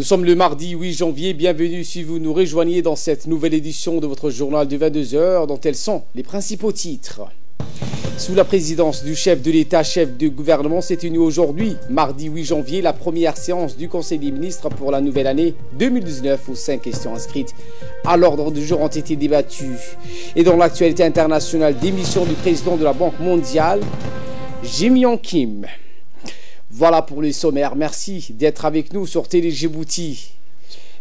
Nous sommes le mardi 8 janvier, bienvenue si vous nous rejoignez dans cette nouvelle édition de votre journal de 22 heures dont elles sont les principaux titres. Sous la présidence du chef de l'État, chef de gouvernement, s'est tenue aujourd'hui, mardi 8 janvier, la première séance du Conseil des ministres pour la nouvelle année 2019 où 5 questions inscrites à l'ordre du jour ont été débattues. Et dans l'actualité internationale, démission du président de la Banque mondiale, Jim Yong Kim. Voilà pour les sommaires. Merci d'être avec nous sur Télé Djibouti.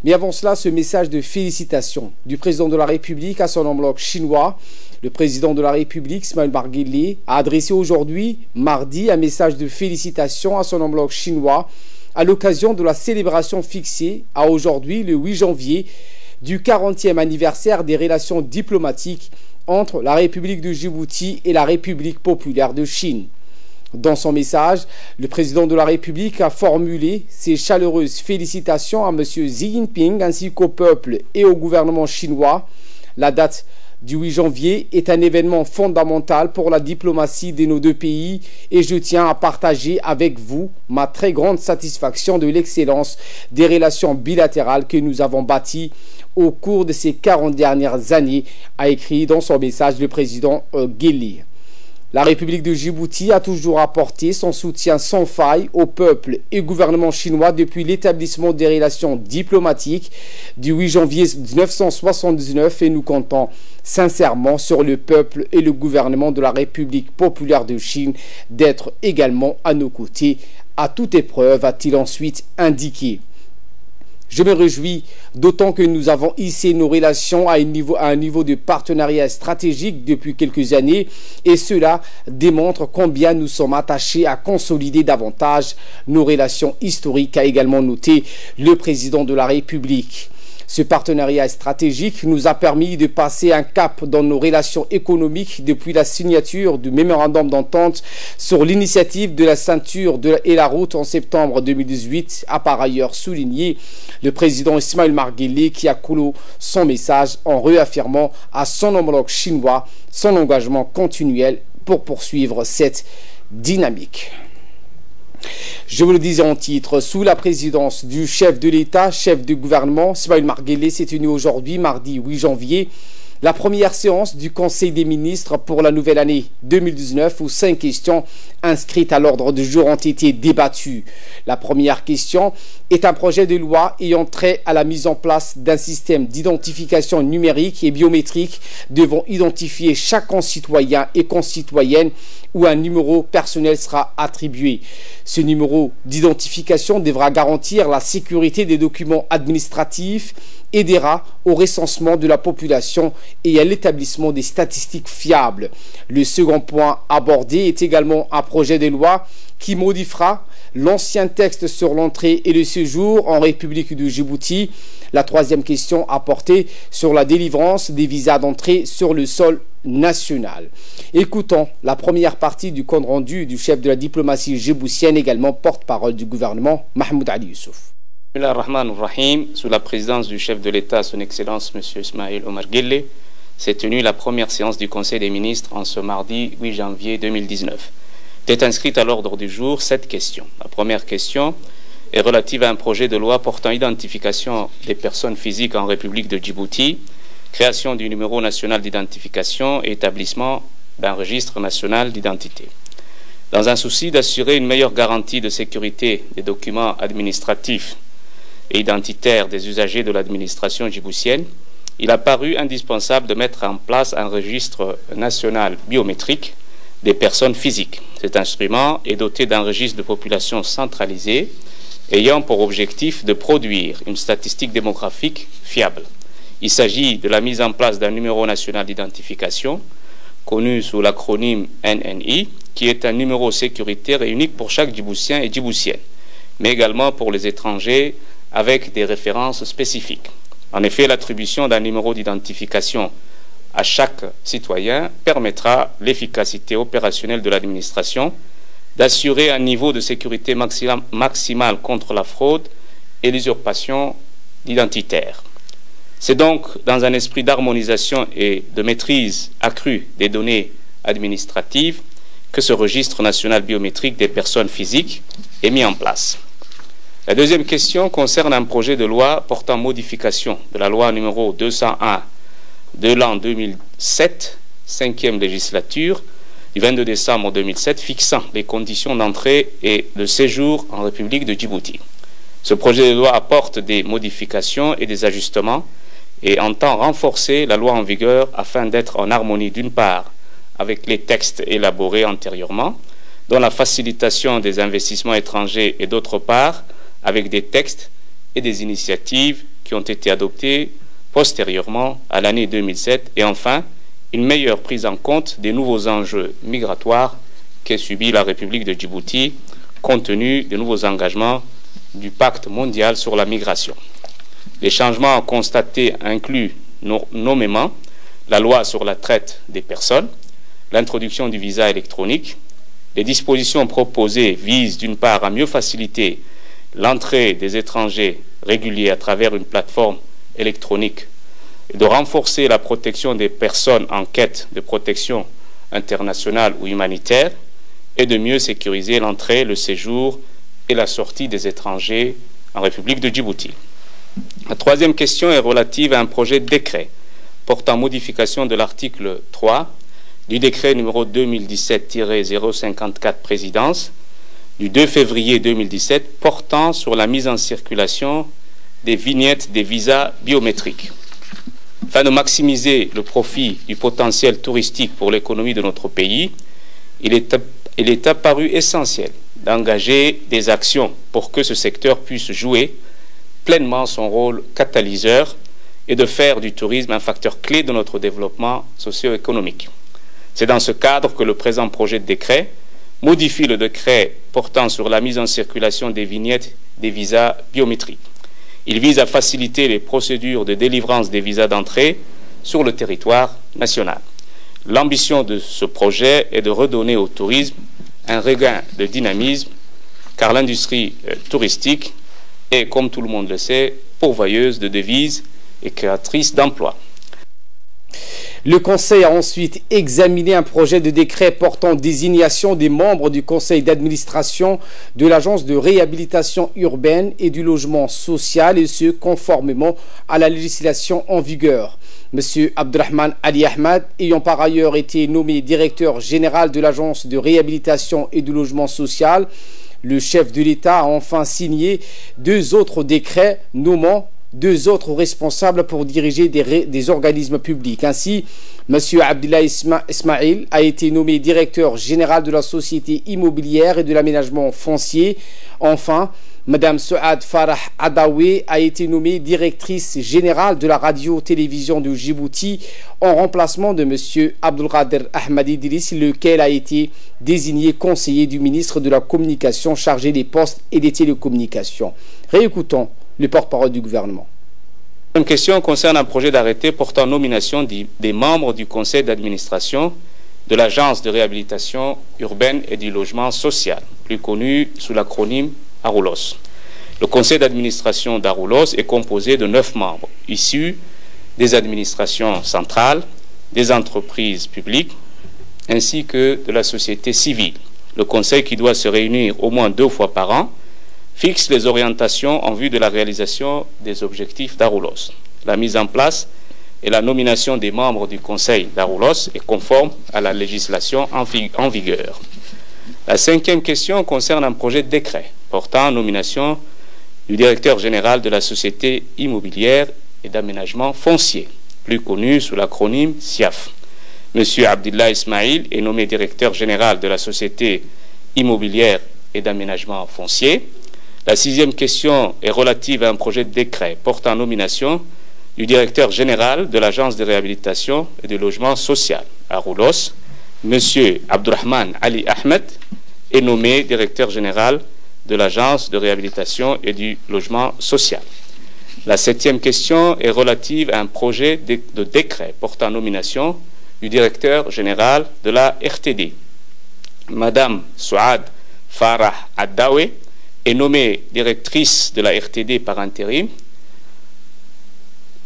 Mais avant cela, ce message de félicitations du président de la République à son homologue chinois. Le président de la République, Ismaël Omar Guelleh, a adressé aujourd'hui, mardi, un message de félicitations à son homologue chinois à l'occasion de la célébration fixée à aujourd'hui, le 8 janvier, du 40e anniversaire des relations diplomatiques entre la République de Djibouti et la République populaire de Chine. Dans son message, le président de la République a formulé ses chaleureuses félicitations à M. Xi Jinping ainsi qu'au peuple et au gouvernement chinois. La date du 8 janvier est un événement fondamental pour la diplomatie de nos deux pays et je tiens à partager avec vous ma très grande satisfaction de l'excellence des relations bilatérales que nous avons bâties au cours de ces 40 dernières années, a écrit dans son message le président Guelleh. La République de Djibouti a toujours apporté son soutien sans faille au peuple et au gouvernement chinois depuis l'établissement des relations diplomatiques du 8 janvier 1979 et nous comptons sincèrement sur le peuple et le gouvernement de la République populaire de Chine d'être également à nos côtés à toute épreuve, a-t-il ensuite indiqué. Je me réjouis d'autant que nous avons hissé nos relations à un niveau de partenariat stratégique depuis quelques années et cela démontre combien nous sommes attachés à consolider davantage nos relations historiques, a également noté le président de la République. Ce partenariat stratégique nous a permis de passer un cap dans nos relations économiques depuis la signature du mémorandum d'entente sur l'initiative de la ceinture et la route en septembre 2018, a par ailleurs souligné le président Ismaël Omar Guelleh qui a clos son message en réaffirmant à son homologue chinois son engagement continuel pour poursuivre cette dynamique. Je vous le disais en titre, sous la présidence du chef de l'État, chef de gouvernement, Ismaël Omar Guelleh, s'est tenue aujourd'hui, mardi 8 janvier, la première séance du Conseil des ministres pour la nouvelle année 2019 où 5 questions inscrites à l'ordre du jour ont été débattues. La première question est un projet de loi ayant trait à la mise en place d'un système d'identification numérique et biométrique devant identifier chaque concitoyen et concitoyenne où un numéro personnel sera attribué. Ce numéro d'identification devra garantir la sécurité des documents administratifs, aidera au recensement de la population et à l'établissement des statistiques fiables. Le second point abordé est également un projet de loi qui modifiera l'ancien texte sur l'entrée et le séjour en République de Djibouti. La troisième question a porté sur la délivrance des visas d'entrée sur le sol national. Écoutons la première partie du compte rendu du chef de la diplomatie djiboutienne, également porte-parole du gouvernement, Mahmoud Ali Youssouf. Bismillahirrahmanirrahim. Sous la présidence du chef de l'État, son Excellence M. Ismaël Omar Guelleh, s'est tenue la première séance du Conseil des ministres en ce mardi 8 janvier 2019. Est inscrite à l'ordre du jour 7 questions. La première question est relative à un projet de loi portant identification des personnes physiques en République de Djibouti, création du numéro national d'identification et établissement d'un registre national d'identité. Dans un souci d'assurer une meilleure garantie de sécurité des documents administratifs et identitaires des usagers de l'administration djiboutienne, il a paru indispensable de mettre en place un registre national biométrique des personnes physiques. Cet instrument est doté d'un registre de population centralisé ayant pour objectif de produire une statistique démographique fiable. Il s'agit de la mise en place d'un numéro national d'identification, connu sous l'acronyme NNI, qui est un numéro sécuritaire et unique pour chaque Djiboutien et Djiboutienne, mais également pour les étrangers avec des références spécifiques. En effet, l'attribution d'un numéro d'identification à chaque citoyen permettra l'efficacité opérationnelle de l'administration, d'assurer un niveau de sécurité maximale contre la fraude et l'usurpation identitaire. C'est donc dans un esprit d'harmonisation et de maîtrise accrue des données administratives que ce registre national biométrique des personnes physiques est mis en place. La deuxième question concerne un projet de loi portant modification de la loi numéro 201 de l'an 2007, 5e législature, du 22 décembre 2007, fixant les conditions d'entrée et de séjour en République de Djibouti. Ce projet de loi apporte des modifications et des ajustements et entend renforcer la loi en vigueur afin d'être en harmonie d'une part avec les textes élaborés antérieurement, dont la facilitation des investissements étrangers et d'autre part avec des textes et des initiatives qui ont été adoptés postérieurement à l'année 2007 et enfin une meilleure prise en compte des nouveaux enjeux migratoires qu'ait subi la République de Djibouti compte tenu des nouveaux engagements du pacte mondial sur la migration. Les changements constatés incluent nommément la loi sur la traite des personnes, l'introduction du visa électronique. Les dispositions proposées visent d'une part à mieux faciliter l'entrée des étrangers réguliers à travers une plateforme électronique et de renforcer la protection des personnes en quête de protection internationale ou humanitaire et de mieux sécuriser l'entrée, le séjour et la sortie des étrangers en République de Djibouti. La troisième question est relative à un projet de décret portant modification de l'article 3 du décret numéro 2017-054 présidence du 2 février 2017 portant sur la mise en circulation des vignettes des visas biométriques. Afin de maximiser le profit du potentiel touristique pour l'économie de notre pays, il est apparu essentiel d'engager des actions pour que ce secteur puisse jouer pleinement son rôle catalyseur et de faire du tourisme un facteur clé de notre développement socio-économique. C'est dans ce cadre que le présent projet de décret modifie le décret portant sur la mise en circulation des vignettes des visas biométriques. Il vise à faciliter les procédures de délivrance des visas d'entrée sur le territoire national. L'ambition de ce projet est de redonner au tourisme un regain de dynamisme, car l'industrie touristique est, comme tout le monde le sait, pourvoyeuse de devises et créatrice d'emplois. Le Conseil a ensuite examiné un projet de décret portant désignation des membres du Conseil d'administration de l'Agence de réhabilitation urbaine et du logement social, et ce, conformément à la législation en vigueur. M. Abdurrahman Ali Ahmad, ayant par ailleurs été nommé directeur général de l'Agence de réhabilitation et du logement social, le chef de l'État a enfin signé 2 autres décrets nommant 2 autres responsables pour diriger des organismes publics. Ainsi, M. Abdullah Ismail a été nommé directeur général de la Société immobilière et de l'aménagement foncier. Enfin, Mme Souad Farah Adawi a été nommée directrice générale de la radio-télévision de Djibouti en remplacement de M. Abdelkader Ahmad Idriss, lequel a été désigné conseiller du ministre de la Communication chargé des postes et des télécommunications. Réécoutons le porte-parole du gouvernement. Une question concerne un projet d'arrêté portant nomination des membres du conseil d'administration de l'Agence de réhabilitation urbaine et du logement social, plus connu sous l'acronyme ARULOS. Le conseil d'administration d'ARULOS est composé de 9 membres, issus des administrations centrales, des entreprises publiques, ainsi que de la société civile. Le conseil, qui doit se réunir au moins 2 fois par an, fixe les orientations en vue de la réalisation des objectifs d'ARULOS. La mise en place et la nomination des membres du conseil d'ARULOS est conforme à la législation en vigueur. La 5e question concerne un projet de décret portant nomination du directeur général de la Société immobilière et d'aménagement foncier, plus connu sous l'acronyme SIAF. M. Abdullah Ismail est nommé directeur général de la Société immobilière et d'aménagement foncier. La 6e question est relative à un projet de décret portant nomination du directeur général de l'Agence de réhabilitation et de logement social, ARULOS. M. Abdurrahman Ali Ahmed est nommé directeur général de l'Agence de réhabilitation et du logement social. La 7e question est relative à un projet de décret portant nomination du directeur général de la RTD. Madame Souad Farah Adawi est nommée directrice de la RTD par intérim,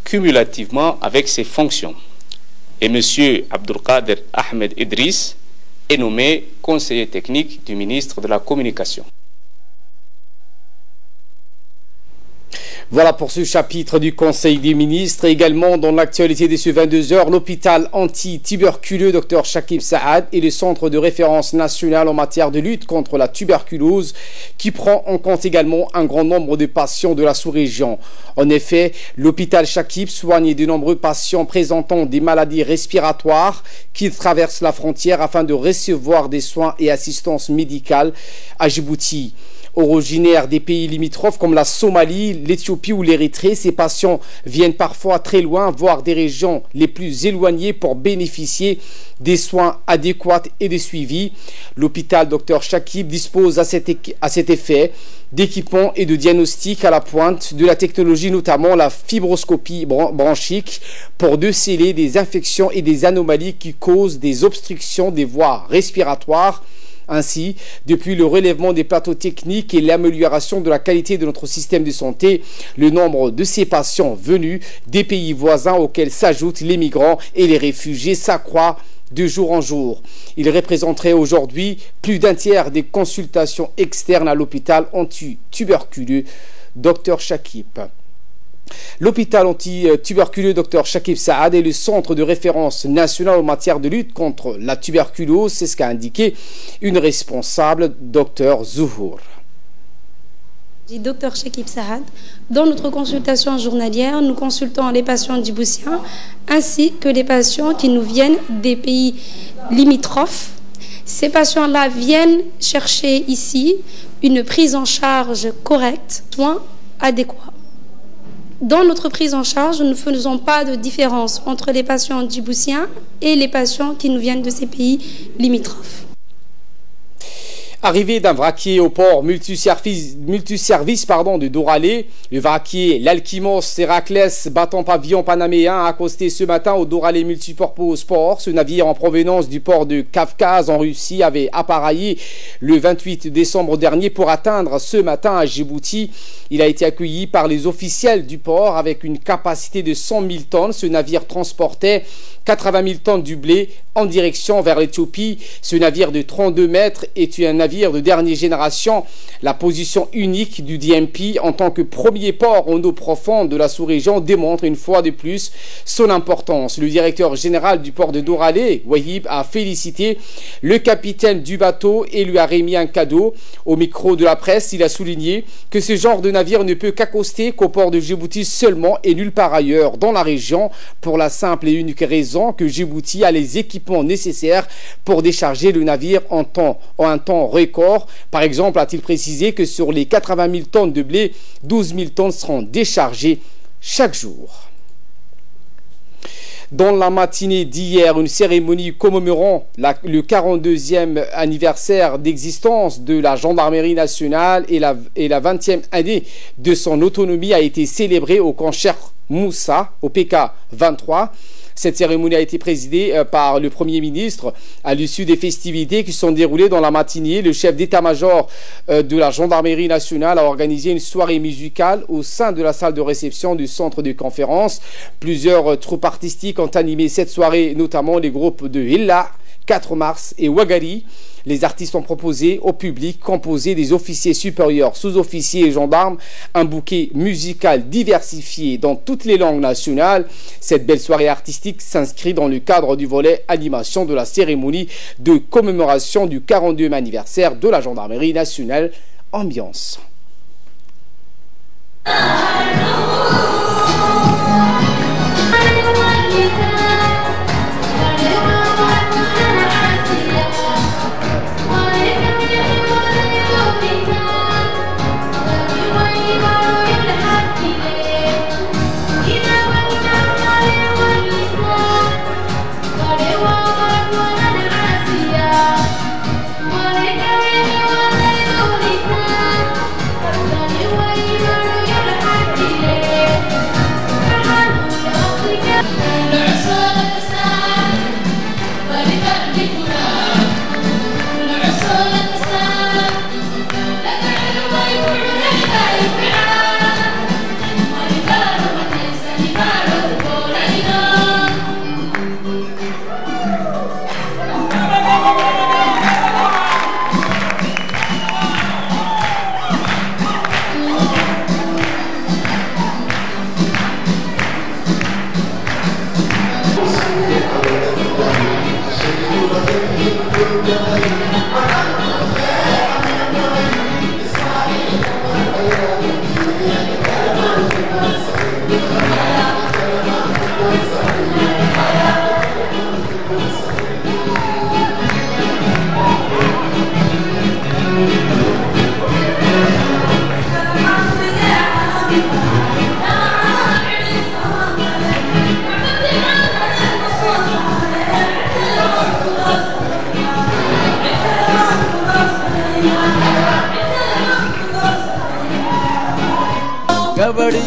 cumulativement avec ses fonctions. Et M. Abdelkader Ahmed Idriss est nommé conseiller technique du ministre de la Communication. Voilà pour ce chapitre du Conseil des ministres. Également dans l'actualité de ce 22h, l'hôpital anti-tuberculeux Dr Chakib Saad est le centre de référence national en matière de lutte contre la tuberculose qui prend en compte également un grand nombre de patients de la sous-région. En effet, l'hôpital Chakib soigne de nombreux patients présentant des maladies respiratoires qui traversent la frontière afin de recevoir des soins et assistance médicale à Djibouti. Originaires des pays limitrophes comme la Somalie, l'Éthiopie ou l'Érythrée, ces patients viennent parfois très loin, voire des régions les plus éloignées pour bénéficier des soins adéquats et de suivi. L'hôpital Dr Chakib dispose à cet effet d'équipements et de diagnostics à la pointe de la technologie, notamment la fibroscopie bronchique, pour déceler des infections et des anomalies qui causent des obstructions des voies respiratoires. Ainsi, depuis le relèvement des plateaux techniques et l'amélioration de la qualité de notre système de santé, le nombre de ces patients venus des pays voisins auxquels s'ajoutent les migrants et les réfugiés s'accroît de jour en jour. Il représenterait aujourd'hui plus d'un tiers des consultations externes à l'hôpital anti-tuberculeux Dr Chakib. L'hôpital anti-tuberculeux Dr Chakib Saad est le centre de référence national en matière de lutte contre la tuberculose, c'est ce qu'a indiqué une responsable, Dr Zuhour. Dr Chakib Saad, dans notre consultation journalière, nous consultons les patients djiboutiens ainsi que les patients qui nous viennent des pays limitrophes. Ces patients-là viennent chercher ici une prise en charge correcte, soins adéquats. Dans notre prise en charge, nous ne faisons pas de différence entre les patients djiboutiens et les patients qui nous viennent de ces pays limitrophes. Arrivée d'un vraquier au port multiservice de Doralé, le vraquier l'Alkimos Héraclès battant pavillon panaméen a accosté ce matin au Doralé Multipurpose Port. Ce navire en provenance du port de Kavkaz en Russie avait appareillé le 28 décembre dernier pour atteindre ce matin à Djibouti. Il a été accueilli par les officiels du port avec une capacité de 100 000 tonnes. Ce navire transportait 80 000 tonnes du blé en direction vers l'Éthiopie. Ce navire de 32 mètres est un navire de dernière génération. La position unique du DMP en tant que premier port en eau profonde de la sous-région démontre une fois de plus son importance. Le directeur général du port de Doralé, Wahib, a félicité le capitaine du bateau et lui a remis un cadeau. Au micro de la presse, il a souligné que ce genre de navire ne peut qu'accoster qu'au port de Djibouti seulement et nulle part ailleurs dans la région, pour la simple et unique raison que Djibouti a les équipements nécessaires pour décharger le navire en un temps record. Par exemple, a-t-il précisé que sur les 80 000 tonnes de blé, 12 000 tonnes seront déchargées chaque jour. Dans la matinée d'hier, une cérémonie commémorant le 42e anniversaire d'existence de la gendarmerie nationale et la 20e année de son autonomie a été célébrée au camp Cheikh Moussa, au PK 23. Cette cérémonie a été présidée par le Premier ministre. À l'issue des festivités qui sont déroulées dans la matinée, le chef d'état-major de la gendarmerie nationale a organisé une soirée musicale au sein de la salle de réception du centre de conférence. Plusieurs troupes artistiques ont animé cette soirée, notamment les groupes de Hilla, 4 mars et Ouagari. Les artistes ont proposé au public, composé des officiers supérieurs, sous-officiers et gendarmes, un bouquet musical diversifié dans toutes les langues nationales. Cette belle soirée artistique s'inscrit dans le cadre du volet animation de la cérémonie de commémoration du 42e anniversaire de la gendarmerie nationale. Ambiance.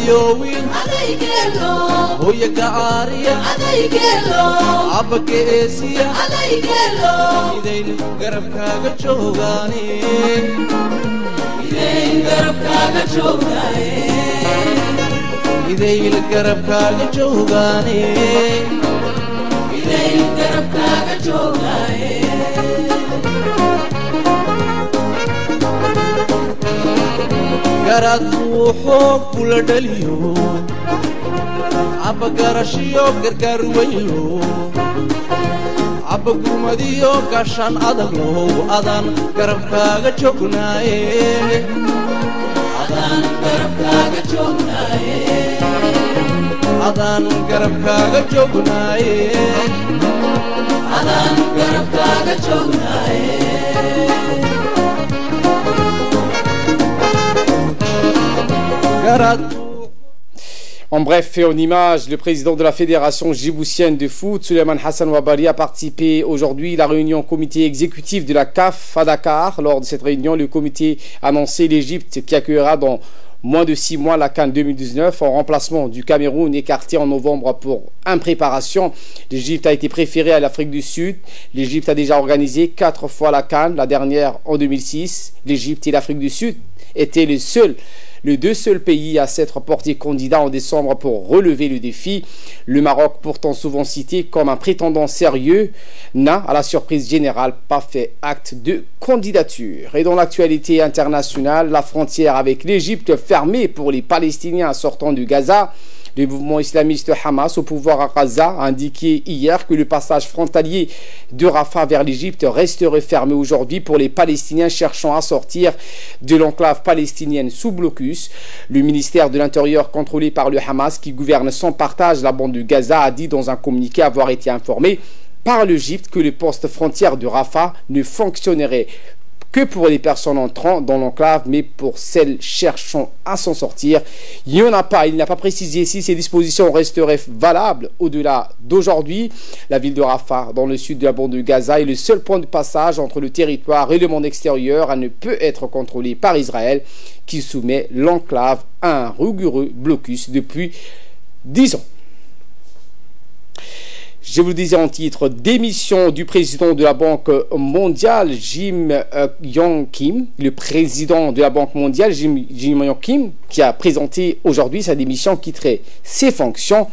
يوين هويا كعارية عبا كيسية إذين قربكا قتشوغاني إذين قربكا قتشوغاني قرات روحو كل دليو عبا قرشيو قرقر ويلو عبا قرمديو كاشان أدغلو أدان قربكا قتشوغناي أدان قربكا قتشوغناي En bref et en image, le président de la Fédération djiboutienne de foot, Souleymane Hassan Ouabari, a participé aujourd'hui à la réunion comité exécutif de la CAF à Dakar. Lors de cette réunion, le comité a annoncé l'Égypte qui accueillera dans moins de 6 mois la CAN 2019 en remplacement du Cameroun écarté en novembre pour impréparation. L'Égypte a été préférée à l'Afrique du Sud. L'Égypte a déjà organisé 4 fois la CAN, la dernière en 2006. L'Égypte et l'Afrique du Sud étaient les deux seuls pays à s'être portés candidats en décembre pour relever le défi. Le Maroc, pourtant souvent cité comme un prétendant sérieux, n'a, à la surprise générale, pas fait acte de candidature. Et dans l'actualité internationale, la frontière avec l'Égypte fermée pour les Palestiniens sortant de Gaza. Le mouvement islamiste Hamas au pouvoir à Gaza a indiqué hier que le passage frontalier de Rafah vers l'Égypte resterait fermé aujourd'hui pour les Palestiniens cherchant à sortir de l'enclave palestinienne sous blocus. Le ministère de l'Intérieur contrôlé par le Hamas qui gouverne sans partage la bande de Gaza a dit dans un communiqué avoir été informé par l'Égypte que le poste frontière de Rafah ne fonctionnerait que pour les personnes entrant dans l'enclave, mais pour celles cherchant à s'en sortir, il n'y en a pas. Il n'a pas précisé si ces dispositions resteraient valables au-delà d'aujourd'hui. La ville de Rafah, dans le sud de la bande de Gaza, est le seul point de passage entre le territoire et le monde extérieur. Elle ne peut être contrôlée par Israël, qui soumet l'enclave à un rigoureux blocus depuis 10 ans. Je vous le disais en titre, démission du président de la Banque mondiale, Jim Yong Kim. Le président de la Banque mondiale, Jim Yong Kim, qui a présenté aujourd'hui sa démission, quitterait ses fonctions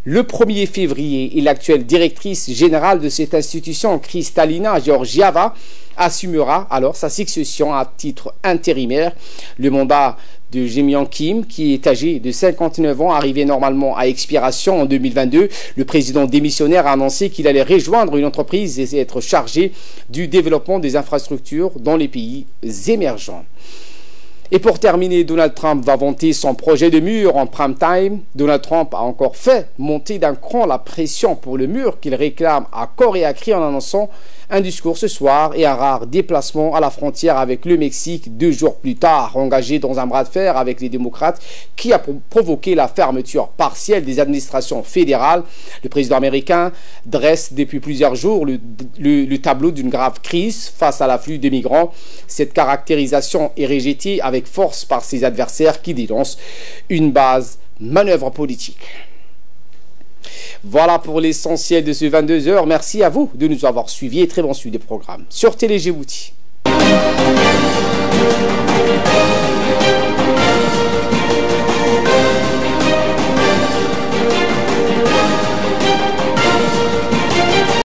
le 1er février. Et l'actuelle directrice générale de cette institution, Kristalina Georgieva, assumera alors sa succession à titre intérimaire. Le mandat de Jim Yong Kim, qui est âgé de 59 ans, arrivé normalement à expiration en 2022. Le président démissionnaire a annoncé qu'il allait rejoindre une entreprise et être chargé du développement des infrastructures dans les pays émergents. Et pour terminer, Donald Trump va vanter son projet de mur en prime time. Donald Trump a encore fait monter d'un cran la pression pour le mur qu'il réclame à corps et à cri en annonçant un discours ce soir et un rare déplacement à la frontière avec le Mexique 2 jours plus tard, engagé dans un bras de fer avec les démocrates qui a provoqué la fermeture partielle des administrations fédérales. Le président américain dresse depuis plusieurs jours le tableau d'une grave crise face à l'afflux de migrants. Cette caractérisation est rejetée avec force par ses adversaires qui dénoncent une base manœuvre politique. Voilà pour l'essentiel de ce 22h. Merci à vous de nous avoir suivis et très bon suivi des programmes sur Télé Djibouti.